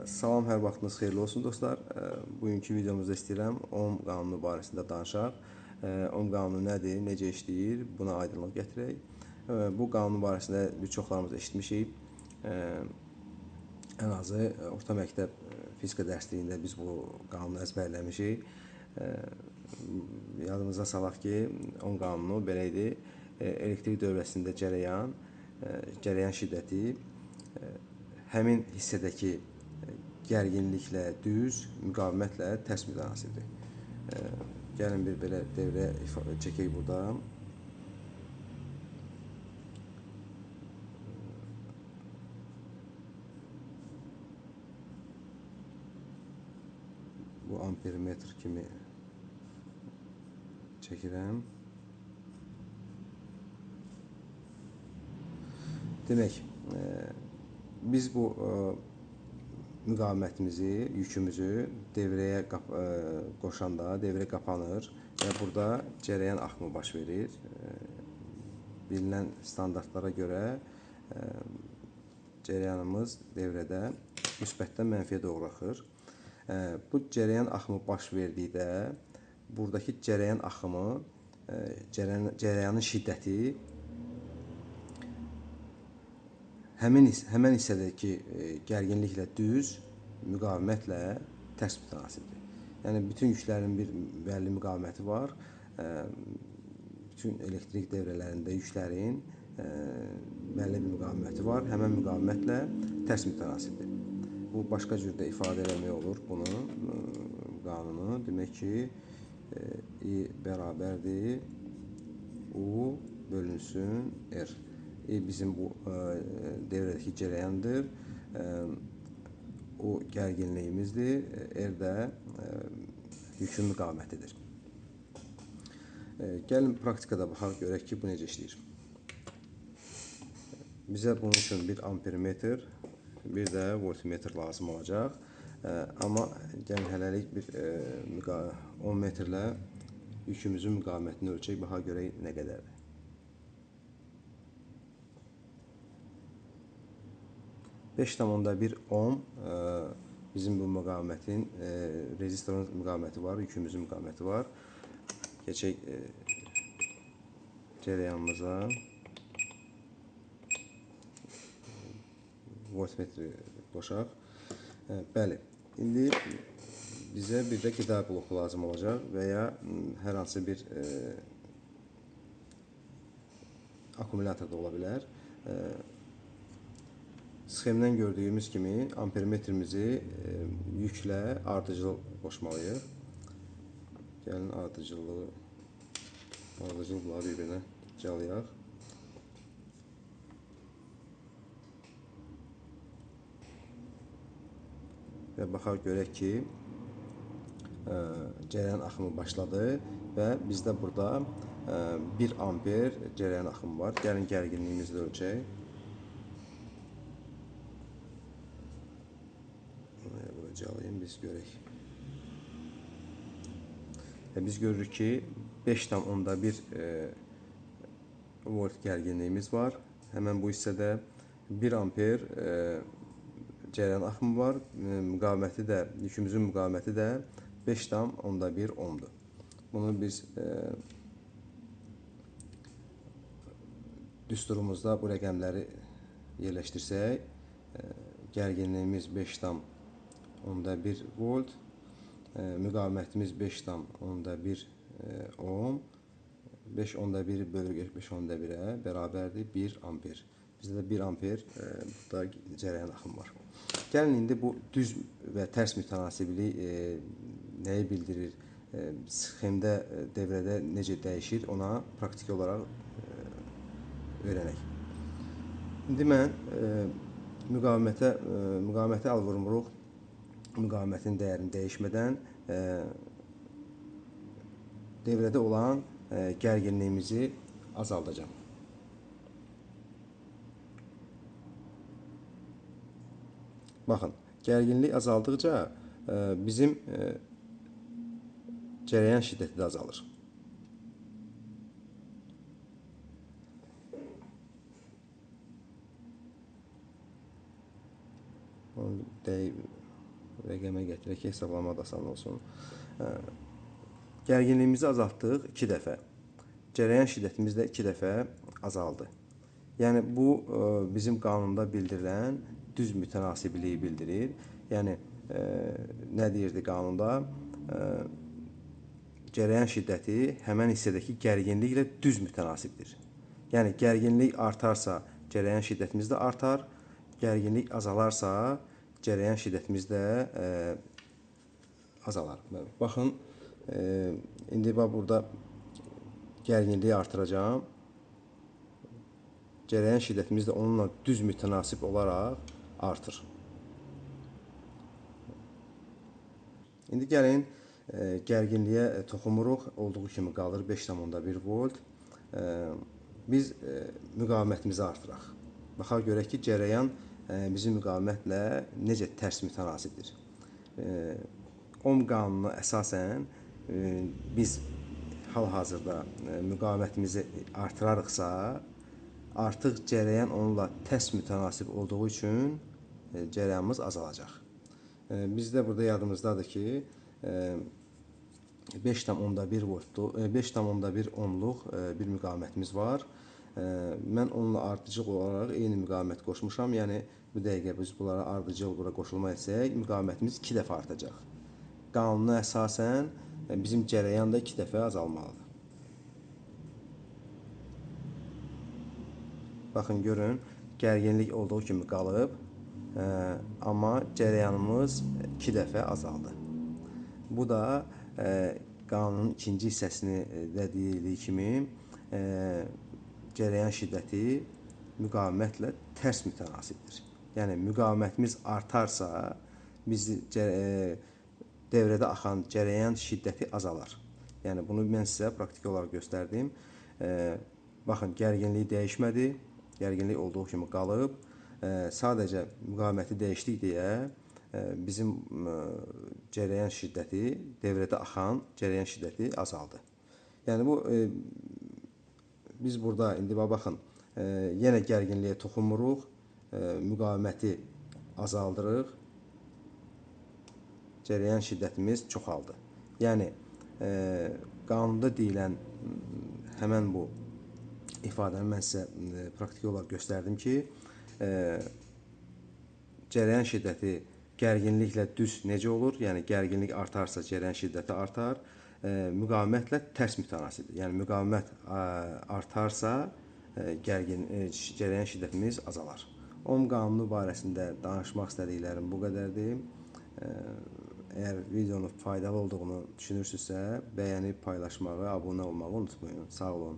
Salam, hər vaxtınız xeyirli olsun dostlar. Bugünkü videomuzda istəyirəm ohm qanunu barəsində danışaq. Ohm qanunu nədir, necə işləyir, buna aydınlıq gətirək. Bu qanun barəsində biz çoxlarımız eşitmişik. Ən azı orta məktəb fizika dərsliyində biz bu qanunu əzbərləmişik. Yadımıza salaq ki, ohm qanunu belə idi. Elektrik dövrəsində cərəyan şiddəti həmin hissədəki gərginliklə düz, müqavimətlə tərs mütənasibdir. Gəlin bir belə devrə çəkək burada. Bu ampermetr kimi çəkirəm. Demək, biz bu müqavimətimizi, yükümüzü devrəyə qoşanda devrə qapanır və burada cərəyan axımı baş verir. Bilinən standartlara görə cərəyanımız devrədə müsbətdən mənfiyə doğru axır. Bu cərəyan axımı baş verdikdə buradakı cərəyan axımı, cərəyanın şiddəti həmin hissədəki gərginliklə düz, müqavimətlə tərs mütənasibdir. Yəni, bütün yüklərin bir bəlli müqaviməti var. Bütün elektrik devrələrində yüklərin bəlli bir müqaviməti var. Həmin müqavimətlə tərs mütənasibdir. Bu, başqa cürdə ifadə eləmək olur bunu, qanunu. Demək ki, I bərabərdir U bölünsün R. Bizim bu devrədəki cərəyandır. O gərginliyimizdir. R də yükün müqavimətidir. Gəlin praktikada baxaq, görək ki, bu necə işləyir. Bizə bunun üçün bir ampermetr, bir də voltmetr lazım olacaq. Amma gəlin hələlik bir 10 metrlə yükümüzün müqavimətini ölçək, baxaq görək nə qədərdir. 5,1 ohm bizim bu müqavimətin, rezistorun müqaviməti var, yükümüzün müqaviməti var. Keçək cərəyanımıza. Voltmetri qoşaq. Bəli, indi bizə bir də qida bloku lazım olacaq və ya hər hansı bir akkumulyator da ola bilər. Sxemdən gördüyümüz kimi ampermetrimizi yüklə ardıcıl qoşmalıyıq. Gəlin ardıcıllığı bir-birinə calayaq. Və baxaq görək ki, cərəyan axımı başladı və bizdə burada 1 amper cərəyan axımı var. Gəlin gərginliyimizi də ölçək. Calayım, biz görək. Biz görürük ki, 5,1 volt gərginliyimiz var. Həmən bu hissədə 1 amper cərəyan axımı var. Müqaviməti də, yükümüzün müqaviməti də 5,1 ohmdur. Bunu biz düsturumuzda bu rəqəmləri yerləşdirsək, gərginliyimiz 5,1 volt, müqavimətimiz 5,1 ohm, 5,1 bölü 5,1-ə bərabərdir 1 amper. Bizdə də 1 amper burada cərəyan axımı var. Gəlin indi bu düz və tərs mütənasiblik nəyi bildirir, sxemdə, devrədə necə dəyişir, ona praktiki olaraq öyrənək. İndi mən müqavimətə əl vurmuruq, müqavimətin dəyərini dəyişmədən devrədə olan gərginliyimizi azaldacağım. Baxın, gərginlik azaldıqca bizim cərəyan şiddəti də azalır. rəqəmə gətirək ki, hesablama da asan olsun. Gərginliyimizi azaltdıq 2 dəfə. Cərəyan şiddətimiz də 2 dəfə azaldı. Yəni bu bizim qanunda bildirilən düz mütənasibliyi bildirir. Yəni nə deyirdi qanunda? Cərəyan şiddəti həmən hissədəki gərginliklə düz mütənasibdir. Yəni gərginlik artarsa, cərəyan şiddətimiz də artar. Gərginlik azalarsa, cərəyan şiddətimiz də azalar. Baxın, indi burada gərginliyi artıracağım. Cərəyan şiddətimiz də onunla düz mütənasib olaraq artır. İndi gəlin gərginliyə toxumuruq. Olduğu kimi qalır 5,1 volt. Biz müqavimətimizi artıraq. Baxaq görək ki, cərəyan bizim müqavimətlə necə tərs mütənasibdir. Ohm qanununa əsasən biz hal-hazırda müqavimətimizi artırarıqsa, artıq cərəyan onunla tərs mütənasib olduğu üçün cərəyanımız azalacaq. Bizdə burada yadımızdadır ki, 5,1 voltluq, 5,1 ohmluq bir müqavimətimiz var. Mən onunla ardıcıl olaraq eyni müqavimət qoşmuşam. Yəni bu dəqiqə biz bunlara ardıcıl bura qoşulma etsək, müqavimətimiz 2 dəfə artacaq. Qanuna əsasən bizim cərəyan da 2 dəfə azalmalıdır. Baxın, görün, gərginlik olduğu kimi qalıb, amma cərəyanımız 2 dəfə azaldı. Bu da qanunun ikinci hissəsini dediyi kimi cərəyan şiddəti müqavimətlə tərs mütənasibdir. Yəni müqavimətimiz artarsa, devrədə axan cərəyan şiddəti azalar. Yəni bunu mən sizə praktiki olaraq göstərdim. Baxın, gərginlik dəyişmədi. Gərginlik olduğu kimi qalıb. Sadəcə müqaviməti dəyişdik deyə bizim cərəyan şiddəti, devrədə axan cərəyan şiddəti azaldı. Yəni bu biz burada indi baxın, yenə gərginliyə toxunmuruq, müqaviməti azaldırıq, cərəyan şiddətimiz çoxaldı. Yəni qanunda deyilən həmən bu ifadəni mən sizə praktiki olaraq göstərdim ki, cərəyan şiddəti gərginliklə düz necə olur? Yəni gərginlik artarsa cərəyan şiddəti artar, müqavimətlə tərs mütənasibdir. Yəni müqavimət artarsa cərəyan şiddətimiz azalar. Ohm qanunu barəsində danışmaq istədiklərim bu qədərdir. Əgər videonun faydalı olduğunu düşünürsünüzsə, bəyənib paylaşmağı, abunə olmağı unutmayın. Sağ olun.